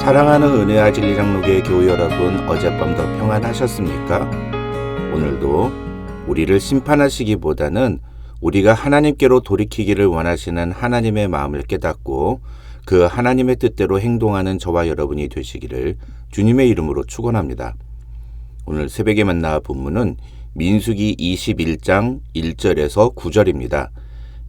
사랑하는 은혜와 진리 장로교회 교우 여러분, 어젯밤도 평안하셨습니까? 오늘도 우리를 심판하시기보다는 우리가 하나님께로 돌이키기를 원하시는 하나님의 마음을 깨닫고 그 하나님의 뜻대로 행동하는 저와 여러분이 되시기를 주님의 이름으로 축원합니다. 오늘 새벽에 만나 본문은 민수기 21장 1절에서 9절입니다.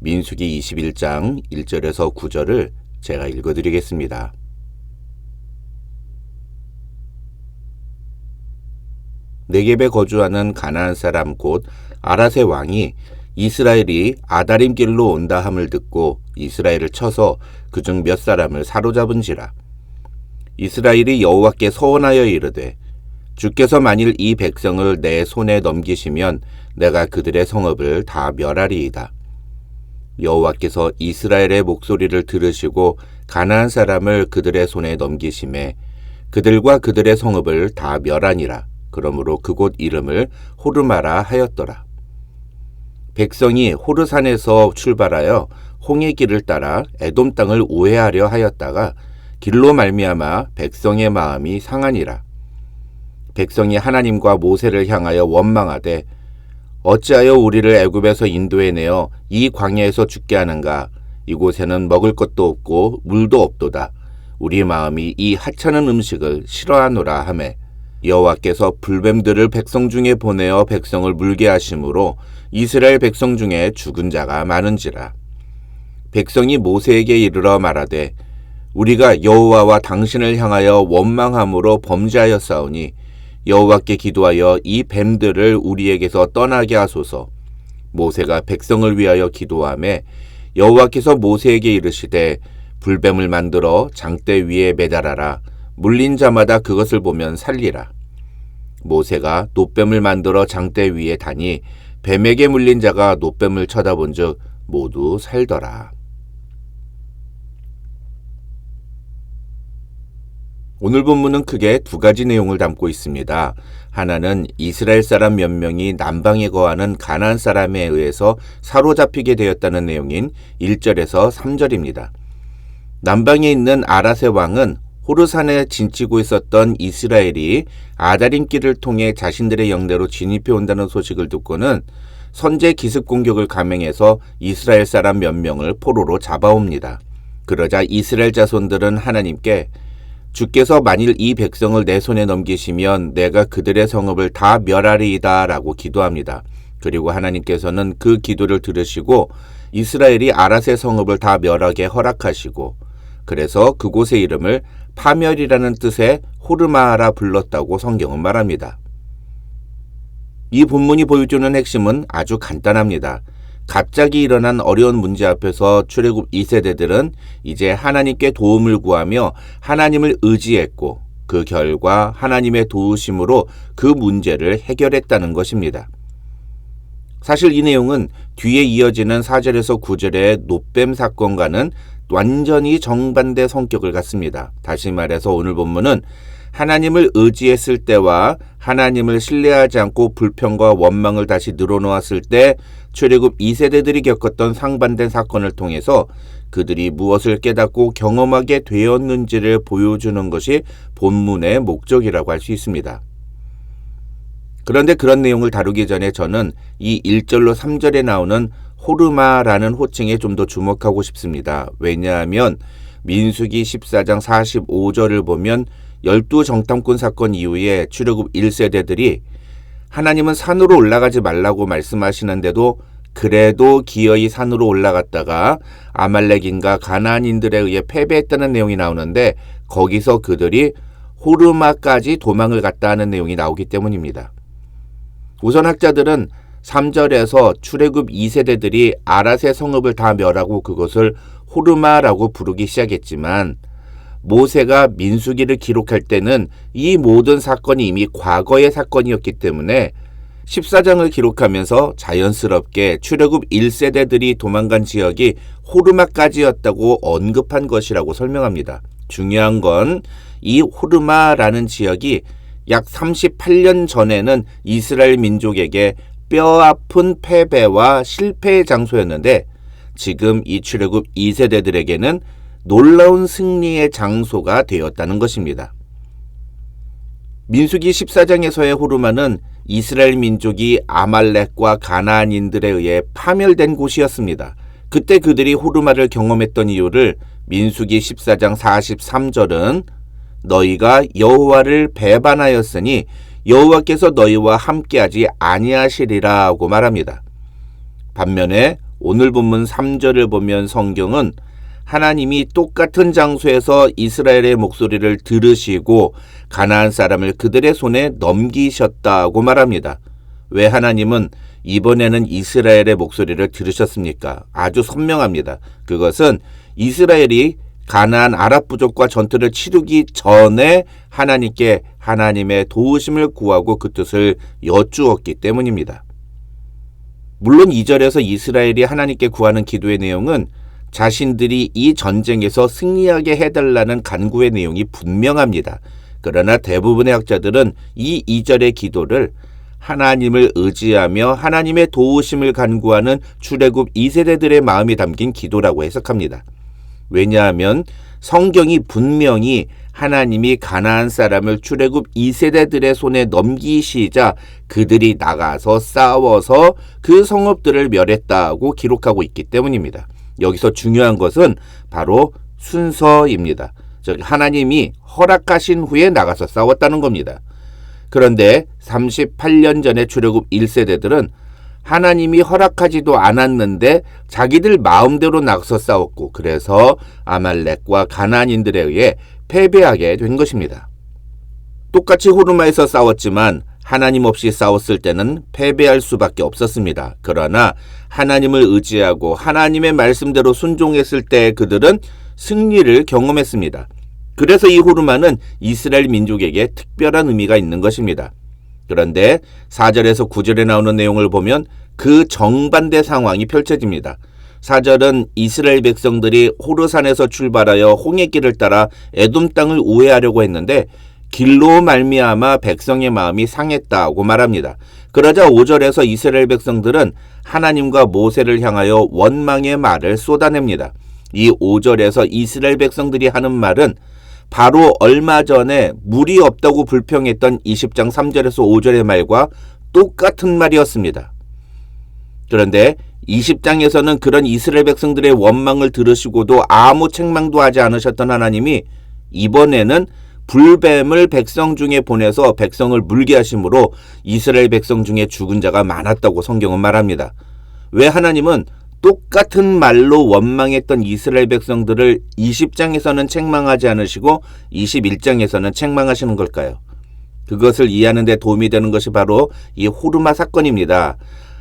민수기 21장 1절에서 9절을 제가 읽어드리겠습니다. 네겝에 거주하는 가나안 사람 곧 아랏의 왕이 이스라엘이 아다림 길로 온다 함을 듣고 이스라엘을 쳐서 그중 몇 사람을 사로잡은지라. 이스라엘이 여호와께 서원하여 이르되 주께서 만일 이 백성을 내 손에 넘기시면 내가 그들의 성읍을 다 멸하리이다. 여호와께서 이스라엘의 목소리를 들으시고 가나안 사람을 그들의 손에 넘기심에 그들과 그들의 성읍을 다 멸하니라. 그러므로 그곳 이름을 호르마라 하였더라. 백성이 호르산에서 출발하여 홍해 길을 따라 에돔 땅을 우회하려 하였다가 길로 말미암아 백성의 마음이 상하니라. 백성이 하나님과 모세를 향하여 원망하되 어찌하여 우리를 애굽에서 인도해내어 이 광야에서 죽게 하는가? 이곳에는 먹을 것도 없고 물도 없도다. 우리 마음이 이 하찮은 음식을 싫어하노라 하매 여호와께서 불뱀들을 백성 중에 보내어 백성을 물게 하심으로 이스라엘 백성 중에 죽은 자가 많은지라. 백성이 모세에게 이르러 말하되 우리가 여호와와 당신을 향하여 원망함으로 범죄하였사오니 여호와께 기도하여 이 뱀들을 우리에게서 떠나게 하소서. 모세가 백성을 위하여 기도하매 여호와께서 모세에게 이르시되 불뱀을 만들어 장대 위에 매달아라. 물린 자마다 그것을 보면 살리라. 모세가 놋뱀을 만들어 장대 위에 다니 뱀에게 물린 자가 놋뱀을 쳐다본 즉 모두 살더라. 오늘 본문은 크게 두 가지 내용을 담고 있습니다. 하나는 이스라엘 사람 몇 명이 남방에 거하는 가나안 사람에 의해서 사로잡히게 되었다는 내용인 1절에서 3절입니다. 남방에 있는 아랏의 왕은 호르산에 진치고 있었던 이스라엘이 아다림 길을 통해 자신들의 영내로 진입해 온다는 소식을 듣고는 선제 기습 공격을 감행해서 이스라엘 사람 몇 명을 포로로 잡아옵니다. 그러자 이스라엘 자손들은 하나님께 주께서 만일 이 백성을 내 손에 넘기시면 내가 그들의 성읍을 다 멸하리이다 라고 기도합니다. 그리고 하나님께서는 그 기도를 들으시고 이스라엘이 아랏의 성읍을 다 멸하게 허락하시고 그래서 그곳의 이름을 파멸이라는 뜻의 호르마라 불렀다고 성경은 말합니다. 이 본문이 보여주는 핵심은 아주 간단합니다. 갑자기 일어난 어려운 문제 앞에서 출애굽 2세대들은 이제 하나님께 도움을 구하며 하나님을 의지했고 그 결과 하나님의 도우심으로 그 문제를 해결했다는 것입니다. 사실 이 내용은 뒤에 이어지는 4절에서 9절의 놋뱀 사건과는 완전히 정반대 성격을 갖습니다. 다시 말해서 오늘 본문은 하나님을 의지했을 때와 하나님을 신뢰하지 않고 불평과 원망을 다시 늘어놓았을 때 출애굽 2세대들이 겪었던 상반된 사건을 통해서 그들이 무엇을 깨닫고 경험하게 되었는지를 보여주는 것이 본문의 목적이라고 할 수 있습니다. 그런데 그런 내용을 다루기 전에 저는 이 1절로 3절에 나오는 호르마라는 호칭에 좀 더 주목하고 싶습니다. 왜냐하면 민수기 14장 45절을 보면 12정탐꾼 사건 이후에 출애굽 1세대들이 하나님은 산으로 올라가지 말라고 말씀하시는데도 그래도 기어이 산으로 올라갔다가 아말렉인과 가나안인들에 의해 패배했다는 내용이 나오는데 거기서 그들이 호르마까지 도망을 갔다 하는 내용이 나오기 때문입니다. 우선 학자들은 3절에서 출애굽 2세대들이 아랏의 성읍을 다 멸하고 그것을 호르마라고 부르기 시작했지만 모세가 민수기를 기록할 때는 이 모든 사건이 이미 과거의 사건이었기 때문에 14장을 기록하면서 자연스럽게 출애굽 1세대들이 도망간 지역이 호르마까지였다고 언급한 것이라고 설명합니다. 중요한 건 이 호르마라는 지역이 약 38년 전에는 이스라엘 민족에게 뼈아픈 패배와 실패의 장소였는데 지금 이 출애굽 2세대들에게는 놀라운 승리의 장소가 되었다는 것입니다. 민수기 14장에서의 호르마는 이스라엘 민족이 아말렉과 가나안인들에 의해 파멸된 곳이었습니다. 그때 그들이 호르마를 경험했던 이유를 민수기 14장 43절은 너희가 여호와를 배반하였으니 여호와께서 너희와 함께하지 아니하시리라고 말합니다. 반면에 오늘 본문 3절을 보면 성경은 하나님이 똑같은 장소에서 이스라엘의 목소리를 들으시고 가나안 사람을 그들의 손에 넘기셨다고 말합니다. 왜 하나님은 이번에는 이스라엘의 목소리를 들으셨습니까? 아주 선명합니다. 그것은 이스라엘이 가나안 아랍 부족과 전투를 치르기 전에 하나님께 하나님의 도우심을 구하고 그 뜻을 여쭈었기 때문입니다. 물론 2절에서 이스라엘이 하나님께 구하는 기도의 내용은 자신들이 이 전쟁에서 승리하게 해달라는 간구의 내용이 분명합니다. 그러나 대부분의 학자들은 이 2절의 기도를 하나님을 의지하며 하나님의 도우심을 간구하는 출애굽 2세대들의 마음이 담긴 기도라고 해석합니다. 왜냐하면 성경이 분명히 하나님이 가나안 사람을 출애굽 2세대들의 손에 넘기시자 그들이 나가서 싸워서 그 성읍들을 멸했다고 기록하고 있기 때문입니다. 여기서 중요한 것은 바로 순서입니다. 즉 하나님이 허락하신 후에 나가서 싸웠다는 겁니다. 그런데 38년 전에 출애굽 1세대들은 하나님이 허락하지도 않았는데 자기들 마음대로 나가서 싸웠고 그래서 아말렉과 가나안인들에 의해 패배하게 된 것입니다. 똑같이 호르마에서 싸웠지만 하나님 없이 싸웠을 때는 패배할 수밖에 없었습니다. 그러나 하나님을 의지하고 하나님의 말씀대로 순종했을 때 그들은 승리를 경험했습니다. 그래서 이 호르마는 이스라엘 민족에게 특별한 의미가 있는 것입니다. 그런데 4절에서 9절에 나오는 내용을 보면 그 정반대 상황이 펼쳐집니다. 4절은 이스라엘 백성들이 호르산에서 출발하여 홍해길을 따라 에돔 땅을 우회하려고 했는데 길로 말미암아 백성의 마음이 상했다고 말합니다. 그러자 5절에서 이스라엘 백성들은 하나님과 모세를 향하여 원망의 말을 쏟아냅니다. 이 5절에서 이스라엘 백성들이 하는 말은 바로 얼마 전에 물이 없다고 불평했던 20장 3절에서 5절의 말과 똑같은 말이었습니다. 그런데 20장에서는 그런 이스라엘 백성들의 원망을 들으시고도 아무 책망도 하지 않으셨던 하나님이 이번에는 불뱀을 백성 중에 보내서 백성을 물게 하심으로 이스라엘 백성 중에 죽은 자가 많았다고 성경은 말합니다. 왜 하나님은 똑같은 말로 원망했던 이스라엘 백성들을 20장에서는 책망하지 않으시고 21장에서는 책망하시는 걸까요? 그것을 이해하는 데 도움이 되는 것이 바로 이 호르마 사건입니다.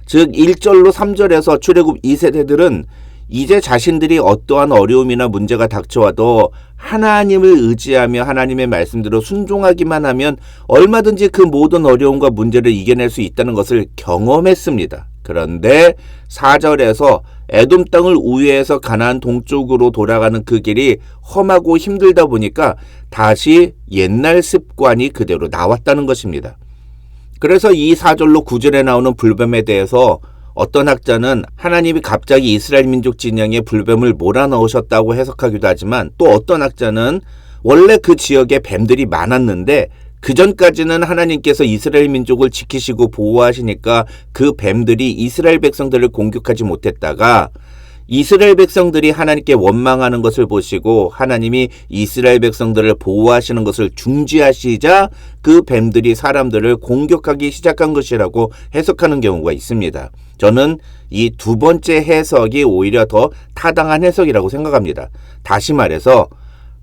즉 1절로 3절에서 출애굽 2세대들은 이제 자신들이 어떠한 어려움이나 문제가 닥쳐와도 하나님을 의지하며 하나님의 말씀대로 순종하기만 하면 얼마든지 그 모든 어려움과 문제를 이겨낼 수 있다는 것을 경험했습니다. 그런데 4절에서 에돔 땅을 우회해서 가나안 동쪽으로 돌아가는 그 길이 험하고 힘들다 보니까 다시 옛날 습관이 그대로 나왔다는 것입니다. 그래서 이 4절로 9절에 나오는 불뱀에 대해서 어떤 학자는 하나님이 갑자기 이스라엘 민족 진영에 불뱀을 몰아넣으셨다고 해석하기도 하지만 또 어떤 학자는 원래 그 지역에 뱀들이 많았는데 그 전까지는 하나님께서 이스라엘 민족을 지키시고 보호하시니까 그 뱀들이 이스라엘 백성들을 공격하지 못했다가 이스라엘 백성들이 하나님께 원망하는 것을 보시고 하나님이 이스라엘 백성들을 보호하시는 것을 중지하시자 그 뱀들이 사람들을 공격하기 시작한 것이라고 해석하는 경우가 있습니다. 저는 이 두 번째 해석이 오히려 더 타당한 해석이라고 생각합니다. 다시 말해서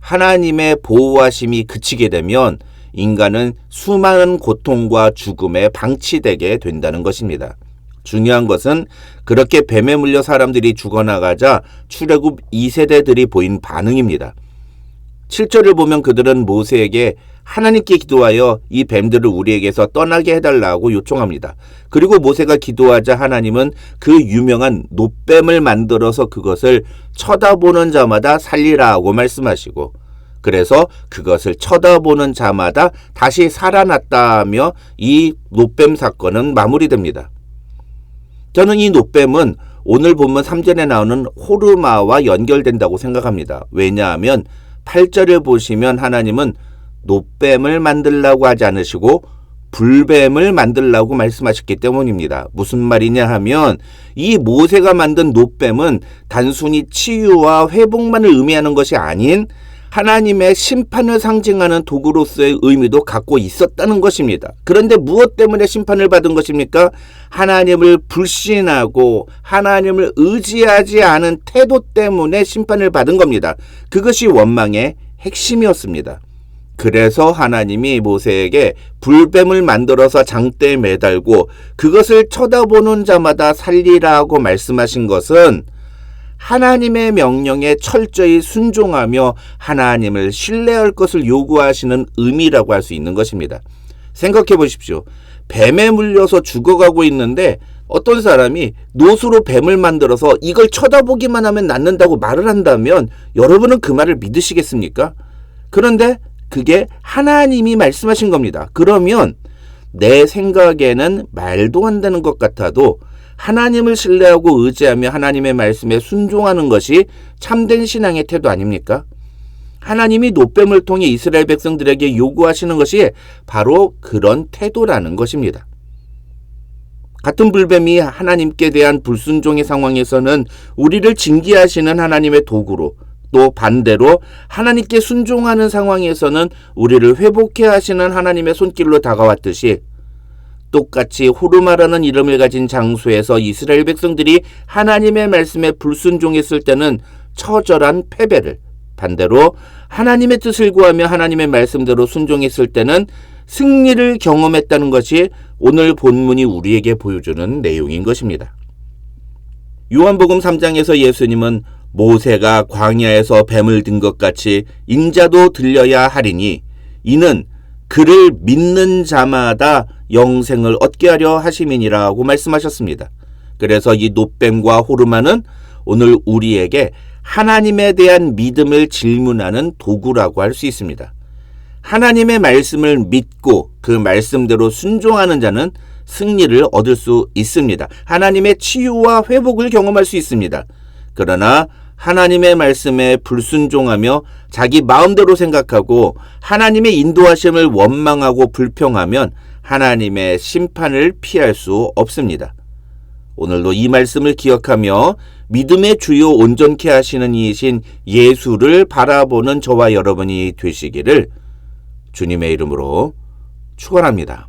하나님의 보호하심이 그치게 되면 인간은 수많은 고통과 죽음에 방치되게 된다는 것입니다. 중요한 것은 그렇게 뱀에 물려 사람들이 죽어나가자 출애굽 2세대들이 보인 반응입니다. 7절을 보면 그들은 모세에게 하나님께 기도하여 이 뱀들을 우리에게서 떠나게 해달라고 요청합니다. 그리고 모세가 기도하자 하나님은 그 유명한 놋뱀을 만들어서 그것을 쳐다보는 자마다 살리라고 말씀하시고 그래서 그것을 쳐다보는 자마다 다시 살아났다며 이 놋뱀 사건은 마무리됩니다. 저는 이 놋뱀은 오늘 본문 3절에 나오는 호르마와 연결된다고 생각합니다. 왜냐하면 8절을 보시면 하나님은 놋뱀을 만들라고 하지 않으시고 불뱀을 만들라고 말씀하셨기 때문입니다. 무슨 말이냐 하면 이 모세가 만든 놋뱀은 단순히 치유와 회복만을 의미하는 것이 아닌 하나님의 심판을 상징하는 도구로서의 의미도 갖고 있었다는 것입니다. 그런데 무엇 때문에 심판을 받은 것입니까? 하나님을 불신하고 하나님을 의지하지 않은 태도 때문에 심판을 받은 겁니다. 그것이 원망의 핵심이었습니다. 그래서 하나님이 모세에게 불뱀을 만들어서 장대에 매달고 그것을 쳐다보는 자마다 살리라고 말씀하신 것은 하나님의 명령에 철저히 순종하며 하나님을 신뢰할 것을 요구하시는 의미라고 할 수 있는 것입니다. 생각해 보십시오. 뱀에 물려서 죽어가고 있는데 어떤 사람이 놋으로 뱀을 만들어서 이걸 쳐다보기만 하면 낫는다고 말을 한다면 여러분은 그 말을 믿으시겠습니까? 그런데 그게 하나님이 말씀하신 겁니다. 그러면 내 생각에는 말도 안 되는 것 같아도 하나님을 신뢰하고 의지하며 하나님의 말씀에 순종하는 것이 참된 신앙의 태도 아닙니까? 하나님이 놋뱀을 통해 이스라엘 백성들에게 요구하시는 것이 바로 그런 태도라는 것입니다. 같은 불뱀이 하나님께 대한 불순종의 상황에서는 우리를 징계하시는 하나님의 도구로, 또 반대로 하나님께 순종하는 상황에서는 우리를 회복해 하시는 하나님의 손길로 다가왔듯이 똑같이 호르마라는 이름을 가진 장소에서 이스라엘 백성들이 하나님의 말씀에 불순종했을 때는 처절한 패배를, 반대로 하나님의 뜻을 구하며 하나님의 말씀대로 순종했을 때는 승리를 경험했다는 것이 오늘 본문이 우리에게 보여주는 내용인 것입니다. 요한복음 3장에서 예수님은 모세가 광야에서 뱀을 든 것 같이 인자도 들려야 하리니 이는 그를 믿는 자마다 영생을 얻게 하려 하심이니라고 말씀하셨습니다. 그래서 이 놋뱀과 호르마는 오늘 우리에게 하나님에 대한 믿음을 질문하는 도구라고 할 수 있습니다. 하나님의 말씀을 믿고 그 말씀대로 순종하는 자는 승리를 얻을 수 있습니다. 하나님의 치유와 회복을 경험할 수 있습니다. 그러나 하나님의 말씀에 불순종하며 자기 마음대로 생각하고 하나님의 인도하심을 원망하고 불평하면 하나님의 심판을 피할 수 없습니다. 오늘도 이 말씀을 기억하며 믿음의 주요 온전케 하시는 이이신 예수를 바라보는 저와 여러분이 되시기를 주님의 이름으로 축원합니다.